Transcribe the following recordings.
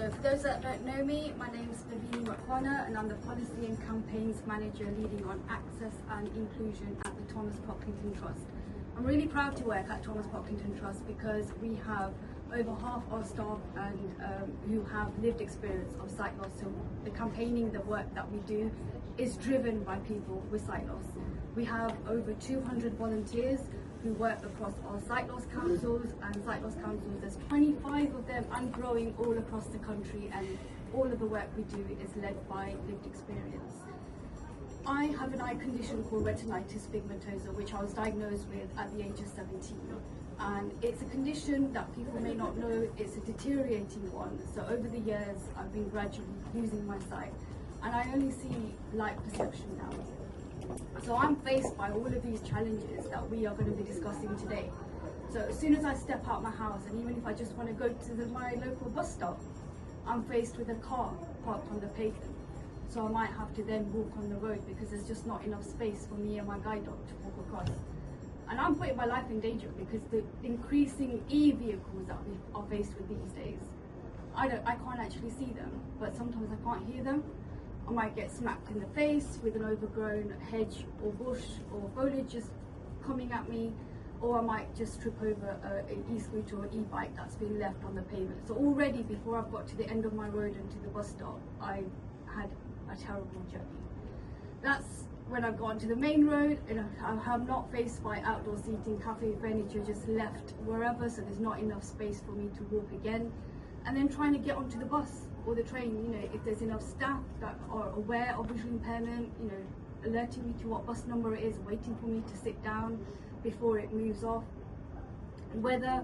So for those that don't know me, my name is Bhavini Makwana and I'm the Policy and Campaigns Manager leading on access and inclusion at the Thomas Pocklington Trust. I'm really proud to work at Thomas Pocklington Trust because we have over half our staff and who have lived experience of sight loss. So the campaigning, the work that we do is driven by people with sight loss. We have over 200 volunteers who work across our sight loss councils and sight loss councils. There's 25 of them and growing all across the country, and all of the work we do is led by lived experience. I have an eye condition called retinitis pigmentosa, which I was diagnosed with at the age of 17. And it's a condition that people may not know. It's a deteriorating one. So over the years, I've been gradually losing my sight, and I only see light perception now. So I'm faced by all of these challenges that we are going to be discussing today. So as soon as I step out my house, and even if I just want to go to my local bus stop, I'm faced with a car parked on the pavement. So I might have to then walk on the road because there's just not enough space for me and my guide dog to walk across. And I'm putting my life in danger because the increasing e-vehicles that we are faced with these days, I can't actually see them, but sometimes I can't hear them. I might get smacked in the face with an overgrown hedge or bush or foliage just coming at me, or I might just trip over an e-scooter or e-bike that's been left on the pavement. So already before I've got to the end of my road and to the bus stop, I had a terrible journey. That's when I've gone to the main road and I have not faced by outdoor seating, cafe furniture just left wherever, so there's not enough space for me to walk again. And then trying to get onto the bus or the train, you know, if there's enough staff that are aware of visual impairment, you know, alerting me to what bus number it is, waiting for me to sit down before it moves off. Whether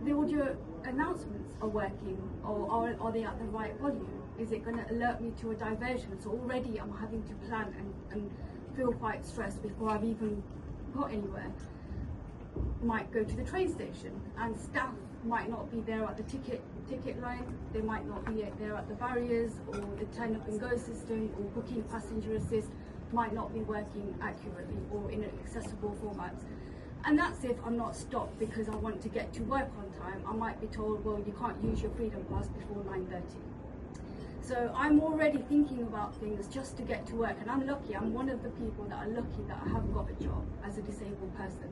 the audio announcements are working or are they at the right volume? Is it going to alert me to a diversion? So already I'm having to plan and feel quite stressed before I've even got anywhere. Might go to the train station and staff might not be there at the ticket line, they might not be there at the barriers, or the turn up and go system or booking passenger assist might not be working accurately or in an accessible format. And that's if I'm not stopped because I want to get to work on time. I might be told, well, you can't use your freedom pass before 9:30. So I'm already thinking about things just to get to work, and I'm lucky, I'm one of the people that are lucky that I have got a job as a disabled person.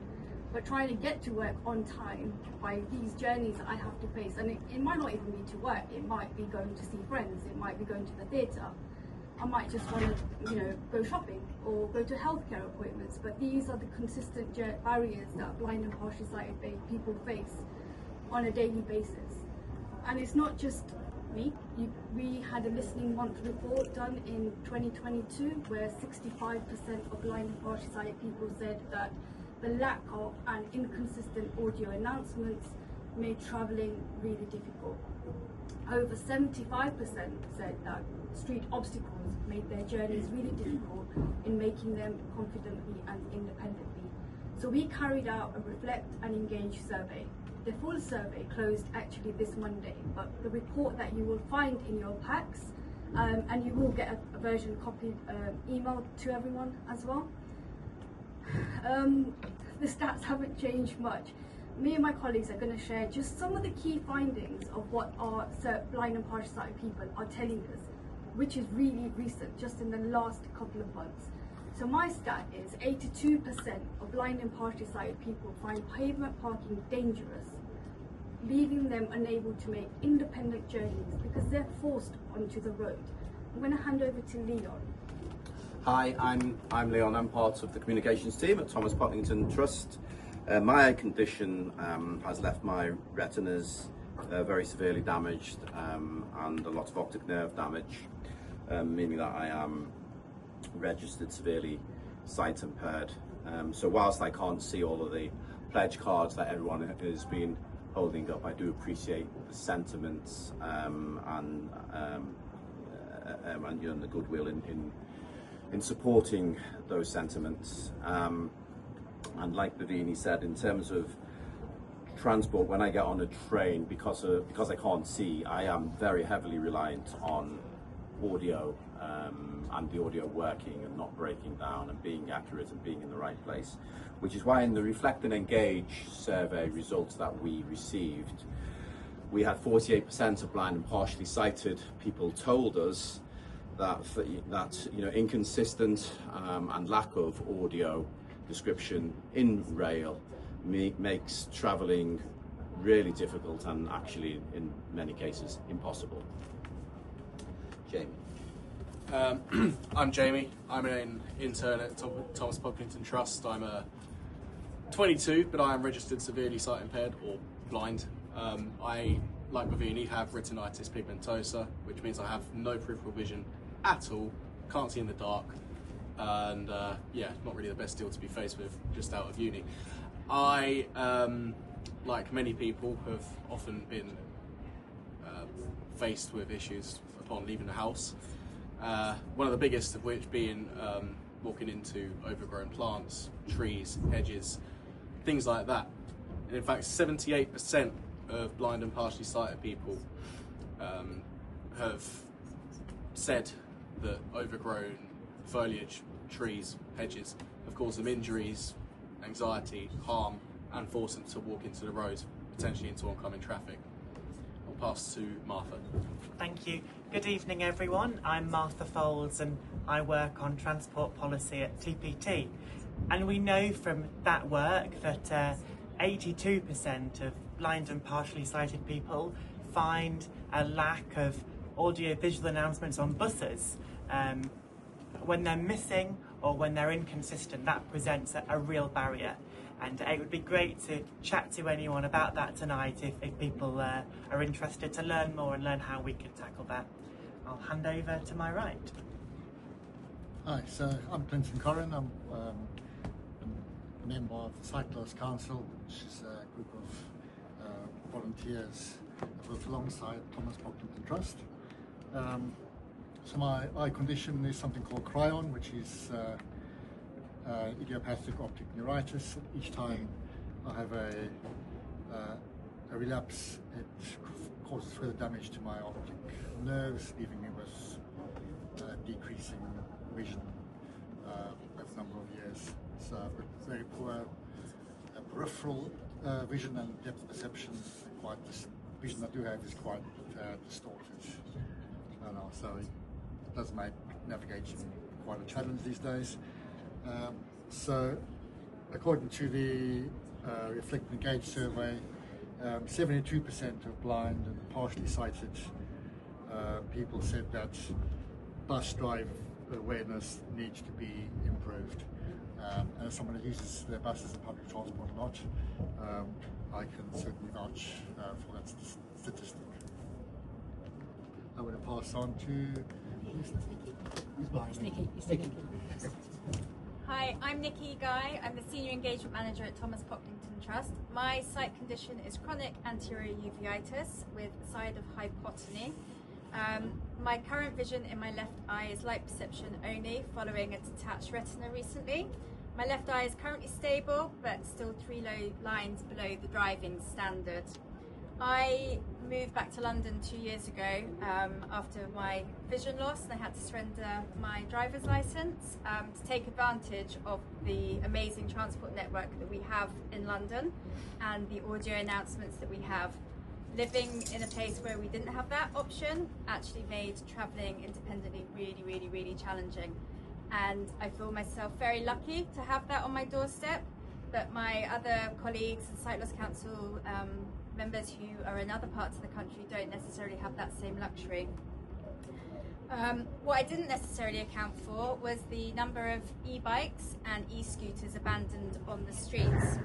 But trying to get to work on time by these journeys that I have to face, and it might not even be to work, it might be going to see friends, it might be going to the theatre, I might just want to, you know, go shopping or go to healthcare appointments. But these are the consistent barriers that blind and partially sighted people face on a daily basis. And it's not just me. We had a listening month report done in 2022 where 65% of blind and partially sighted people said that the lack of and inconsistent audio announcements made travelling really difficult. Over 75% said that street obstacles made their journeys really difficult in making them confidently and independently. So we carried out a Reflect and Engage survey. The full survey closed actually this Monday, but the report that you will find in your packs, and you will get a version copied, emailed to everyone as well. The stats haven't changed much. Me and my colleagues are going to share just some of the key findings of what our blind and partially sighted people are telling us, which is really recent, just in the last couple of months. So my stat is 82% of blind and partially sighted people find pavement parking dangerous, leaving them unable to make independent journeys because they're forced onto the road. I'm going to hand over to Leon. Hi, I'm Leon. I'm part of the communications team at Thomas Pocklington Trust. My eye condition has left my retinas very severely damaged and a lot of optic nerve damage, meaning that I am registered severely sight impaired. So whilst I can't see all of the pledge cards that everyone has been holding up, I do appreciate the sentiments and you know, the goodwill in supporting those sentiments. And like Bhavini said, in terms of transport, when I get on a train, because I can't see, I am very heavily reliant on audio and the audio working and not breaking down and being accurate and being in the right place, which is why in the Reflect and Engage survey results that we received, we had 48% of blind and partially sighted people told us that inconsistent and lack of audio description in rail makes travelling really difficult and actually in many cases impossible. Jamie. I'm Jamie. I'm an intern at Thomas Pocklington Trust. I'm 22, but I am registered severely sight impaired or blind. I, like Bhavini, have retinitis pigmentosa, which means I have no peripheral vision at all, can't see in the dark, and yeah, not really the best deal to be faced with just out of uni. I, like many people, have often been faced with issues upon leaving the house. One of the biggest of which being walking into overgrown plants, trees, hedges, things like that. And in fact, 78% of blind and partially sighted people have said that overgrown foliage, trees, hedges have caused them injuries, anxiety, harm, and forced them to walk into the road, potentially into oncoming traffic. I'll pass to Martha. Thank you. Good evening, everyone. I'm Martha Foles and I work on transport policy at TPT. And we know from that work that 82% of blind and partially sighted people find a lack of audio-visual announcements on buses. When they're missing or when they're inconsistent, that presents a real barrier. And it would be great to chat to anyone about that tonight if people are interested to learn more and learn how we could tackle that. I'll hand over to my right. Hi, so I'm Clinton Corrin. I'm a member of the Cyclist Council, which is a group of volunteers that work alongside Thomas Pocklington Trust. So my eye condition is something called cryon, which is idiopathic optic neuritis. Each time I have a relapse, it causes further damage to my optic nerves, leaving me with decreasing vision over a number of years. So I've got very poor peripheral vision and depth perception. Vision I do have is quite distorted. So it does make navigation quite a challenge these days. So according to the Reflect and Engage survey, 72% of blind and partially sighted people said that bus drive awareness needs to be improved. And as someone who uses their buses and public transport a lot, I can certainly vouch for that statistic. I'm going to pass on to Nikki. Hi, I'm Nikki Guy. I'm the Senior Engagement Manager at Thomas Pocklington Trust. My sight condition is chronic anterior uveitis with a side of hypotony. My current vision in my left eye is light perception only, following a detached retina recently. My left eye is currently stable, but still 3 lines below the driving standard. I moved back to London 2 years ago after my vision loss, and I had to surrender my driver's licence to take advantage of the amazing transport network that we have in London and the audio announcements that we have. Living in a place where we didn't have that option actually made travelling independently really challenging. And I feel myself very lucky to have that on my doorstep, but my other colleagues and Cyclist Council members who are in other parts of the country don't necessarily have that same luxury. What I didn't necessarily account for was the number of e-bikes and e-scooters abandoned on the streets.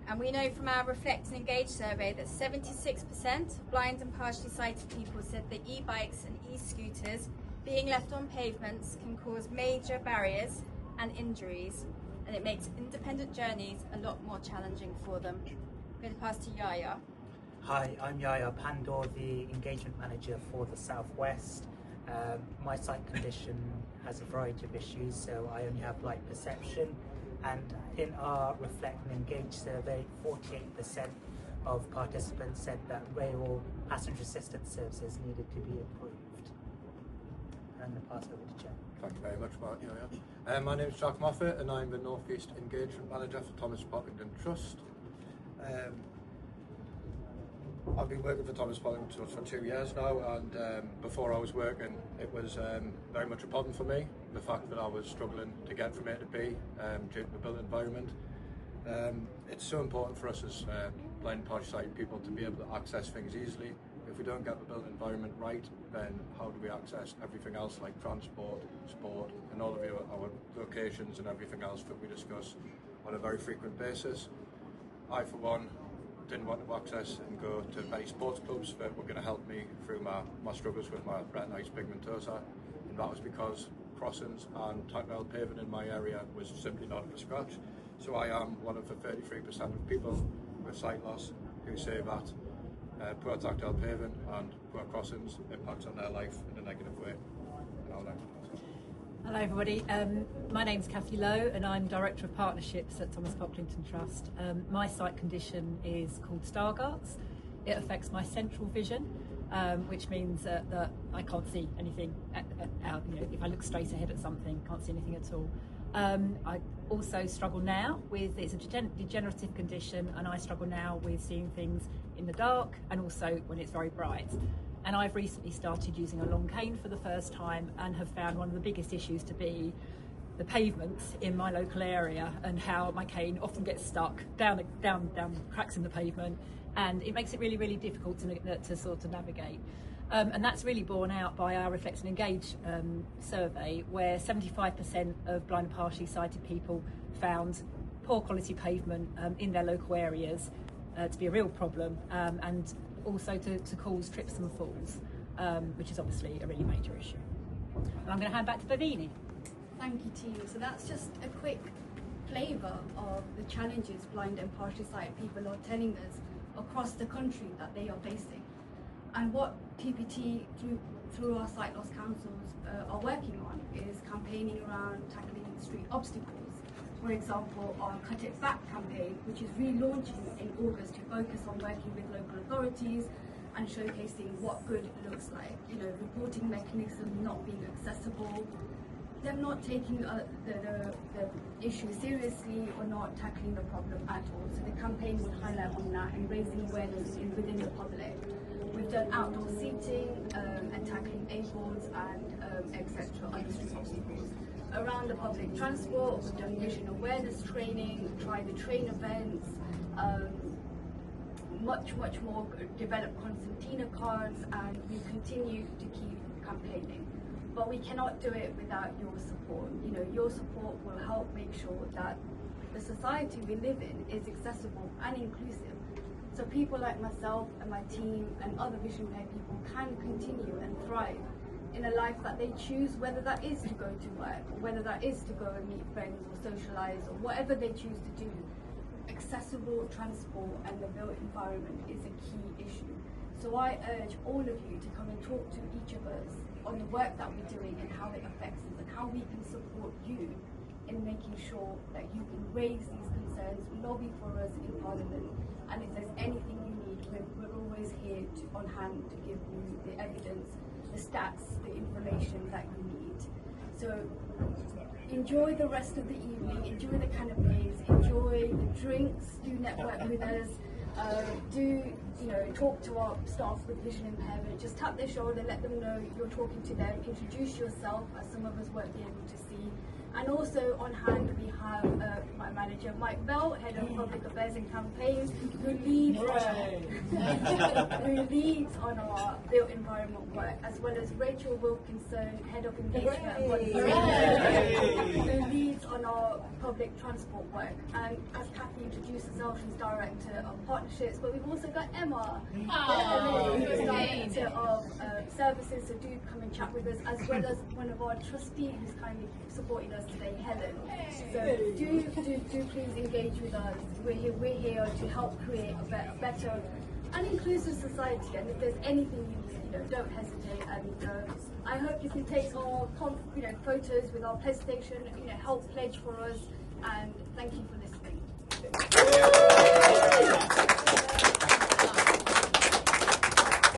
And we know from our Reflect and Engage survey that 76% of blind and partially sighted people said that e-bikes and e-scooters being left on pavements can cause major barriers and injuries, and it makes independent journeys a lot more challenging for them. I'm going to pass to Yaya. Hi, I'm Yaya Pandor, the Engagement Manager for the Southwest. My sight condition has a variety of issues, so I only have light perception, and in our Reflect and Engage survey, 48% of participants said that rail passenger assistance services needed to be improved. And the pass over to Jack. Thank you very much, Mark. My name is Jack Moffat and I'm the North East Engagement Manager for Thomas Pocklington Trust. I've been working for Thomas Pocklington Trust for 2 years now, and before I was working, it was very much a problem for me, the fact that I was struggling to get from A to B due to the built environment. It's so important for us as blind and partially sighted people to be able to access things easily. If we don't get the built environment right, then how do we access everything else like transport, sport, and all of our locations and everything else that we discuss on a very frequent basis? I, for one, didn't want to access and go to many sports clubs that were going to help me through my struggles with my retinitis pigmentosa, and that was because crossings and tactile paving in my area was simply not up to scratch. So I am one of the 33% of people with sight loss who say that poor tactile paving and poor crossings impacts on their life in a negative way. Hello everybody, my name's Cathy Lowe and I'm Director of Partnerships at Thomas Pocklington Trust. My sight condition is called Stargardt's. It affects my central vision, which means that I can't see anything out, if I look straight ahead at something, can't see anything at all. I also struggle now with, it's a degenerative condition, and I struggle now with seeing things in the dark and also when it's very bright. And I've recently started using a long cane for the first time and have found one of the biggest issues to be the pavements in my local area and how my cane often gets stuck down cracks in the pavement, and it makes it really, really difficult to sort of navigate. And that's really borne out by our Reflect and Engage survey, where 75% of blind and partially sighted people found poor quality pavement in their local areas to be a real problem, and also to cause trips and falls, which is obviously a really major issue. And I'm going to hand back to Bhavini. Thank you, team. So that's just a quick flavour of the challenges blind and partially sighted people are telling us across the country that they are facing. And what TPT, through our sight loss councils, are working on is campaigning around tackling street obstacles. For example, our Cut It Back campaign, which is relaunching in August to focus on working with local authorities and showcasing what good looks like. Reporting mechanisms not being accessible, them not taking the issue seriously or not tackling the problem at all. So the campaign will highlight on that and raising awareness within the public. We've done outdoor seating and tackling A-boards and etc. other street obstacles. Around the public transport, we've done vision awareness training, try the train events, much more developed concertina cards, and we continue to keep campaigning. But we cannot do it without your support. Your support will help make sure that the society we live in is accessible and inclusive. So people like myself and my team and other vision impaired people can continue and thrive in a life that they choose, whether that is to go to work, or whether that is to go and meet friends or socialise, or whatever they choose to do. Accessible transport and the built environment is a key issue. So I urge all of you to come and talk to each of us on the work that we're doing and how it affects us and how we can support you in making sure that you can raise these concerns, lobby for us in Parliament, and if there's anything you need, we're always here on hand to give you the evidence, the stats, the information that you need. So enjoy the rest of the evening, enjoy the canapes, enjoy the drinks, do network with us, talk to our staff with vision impairment, just tap their shoulder, let them know you're talking to them, introduce yourself, as some of us won't be able to see. And also on hand we have my manager Mike Bell, Head of Public Affairs and Campaigns, who leads on our built environment work, as well as Rachel Wilkinson, Head of Engagement who leads on our public transport work. And as Cathy introduced herself, she's Director of Partnerships, but we've also got Emma, who's Director of Services, so do come and chat with us, as well as one of our trustees who's kindly supporting us today, Helen. So do please engage with us. We're here to help create a better and inclusive society, and if there's anything you need, don't hesitate. And I hope you can take our photos with our pledge station, help pledge for us, and thank you for listening.